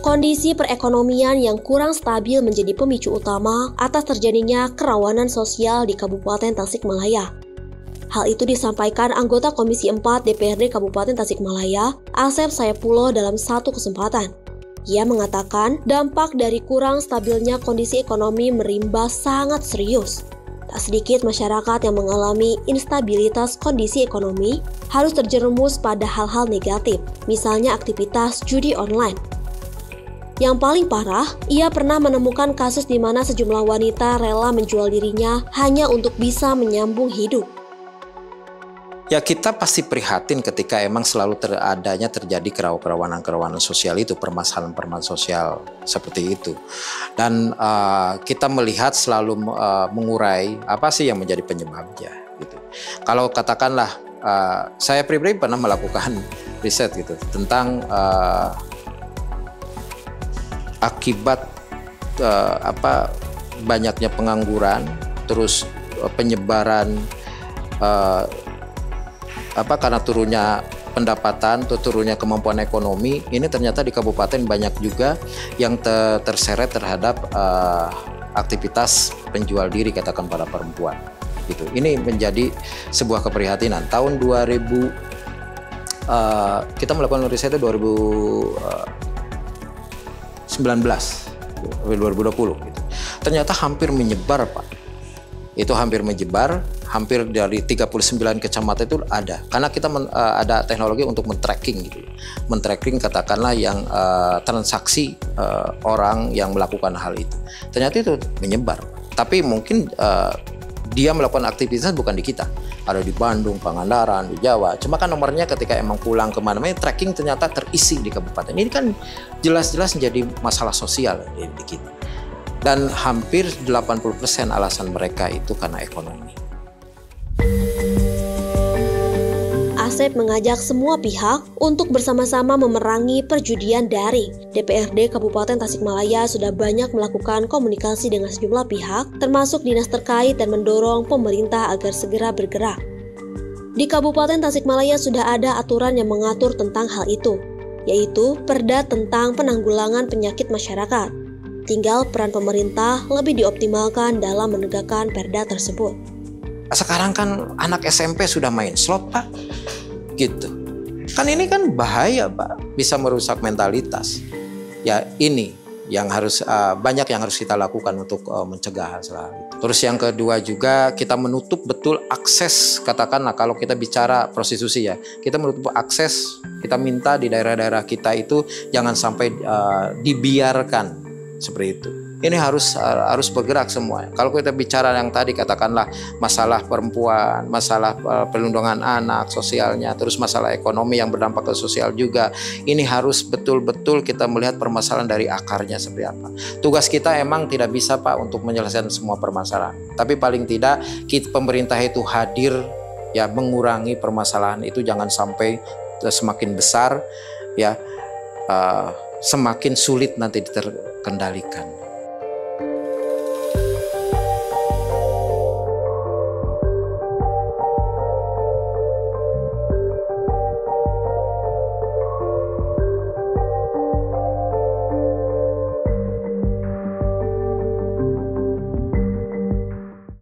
Kondisi perekonomian yang kurang stabil menjadi pemicu utama atas terjadinya kerawanan sosial di Kabupaten Tasikmalaya. Hal itu disampaikan anggota Komisi 4 DPRD Kabupaten Tasikmalaya, Asep Saipullah dalam satu kesempatan. Ia mengatakan dampak dari kurang stabilnya kondisi ekonomi merimba sangat serius. Tak sedikit masyarakat yang mengalami instabilitas kondisi ekonomi harus terjerumus pada hal-hal negatif, misalnya aktivitas judi online. Yang paling parah, ia pernah menemukan kasus di mana sejumlah wanita rela menjual dirinya hanya untuk bisa menyambung hidup. Ya, kita pasti prihatin ketika emang selalu terjadi kerawanan sosial itu, permasalahan-permasalahan sosial seperti itu. Dan kita melihat selalu mengurai apa sih yang menjadi penyebabnya gitu. Kalau katakanlah saya pribadi pernah melakukan riset gitu tentang akibat banyaknya pengangguran, terus penyebaran karena turunnya pendapatan atau turunnya kemampuan ekonomi, ini ternyata di kabupaten banyak juga yang terseret terhadap aktivitas penjual diri, katakan para perempuan gitu. Ini menjadi sebuah keprihatinan. Tahun 2000 kita melakukan riset itu 2020 gitu. Ternyata hampir menyebar, Pak. Itu hampir menyebar, hampir dari 39 kecamatan itu ada. Karena kita ada teknologi untuk men-tracking gitu. Men-tracking katakanlah yang transaksi orang yang melakukan hal itu. Ternyata itu menyebar. Tapi mungkin dia melakukan aktivitas bukan di kita. Ada di Bandung, Pangandaran, di Jawa. Cuma kan nomornya ketika emang pulang kemana-mana, tracking ternyata terisi di kabupaten. Ini kan jelas-jelas menjadi masalah sosial di kita. Dan hampir 80% alasan mereka itu karena ekonomi. Asep mengajak semua pihak untuk bersama-sama memerangi perjudian daring. DPRD Kabupaten Tasikmalaya sudah banyak melakukan komunikasi dengan sejumlah pihak, termasuk dinas terkait, dan mendorong pemerintah agar segera bergerak. Di Kabupaten Tasikmalaya sudah ada aturan yang mengatur tentang hal itu, yaitu Perda tentang penanggulangan penyakit masyarakat. Tinggal peran pemerintah lebih dioptimalkan dalam menegakkan perda tersebut. Sekarang kan anak SMP sudah main slot, Pak. Gitu. Kan ini kan bahaya, Pak. Bisa merusak mentalitas. Ya, ini yang harus banyak yang harus kita lakukan untuk mencegah hal itu. Terus yang kedua juga kita menutup betul akses, katakanlah kalau kita bicara prostitusi ya, kita menutup akses, kita minta di daerah-daerah kita itu jangan sampai dibiarkan seperti itu. Ini harus bergerak semua. Kalau kita bicara yang tadi katakanlah masalah perempuan, masalah perlindungan anak, sosialnya, terus masalah ekonomi yang berdampak ke sosial juga. Ini harus betul-betul kita melihat permasalahan dari akarnya seperti apa. Tugas kita emang tidak bisa, Pak, untuk menyelesaikan semua permasalahan. Tapi paling tidak pemerintah itu hadir ya, mengurangi permasalahan itu, jangan sampai semakin besar ya, semakin sulit nanti diterkendalikan.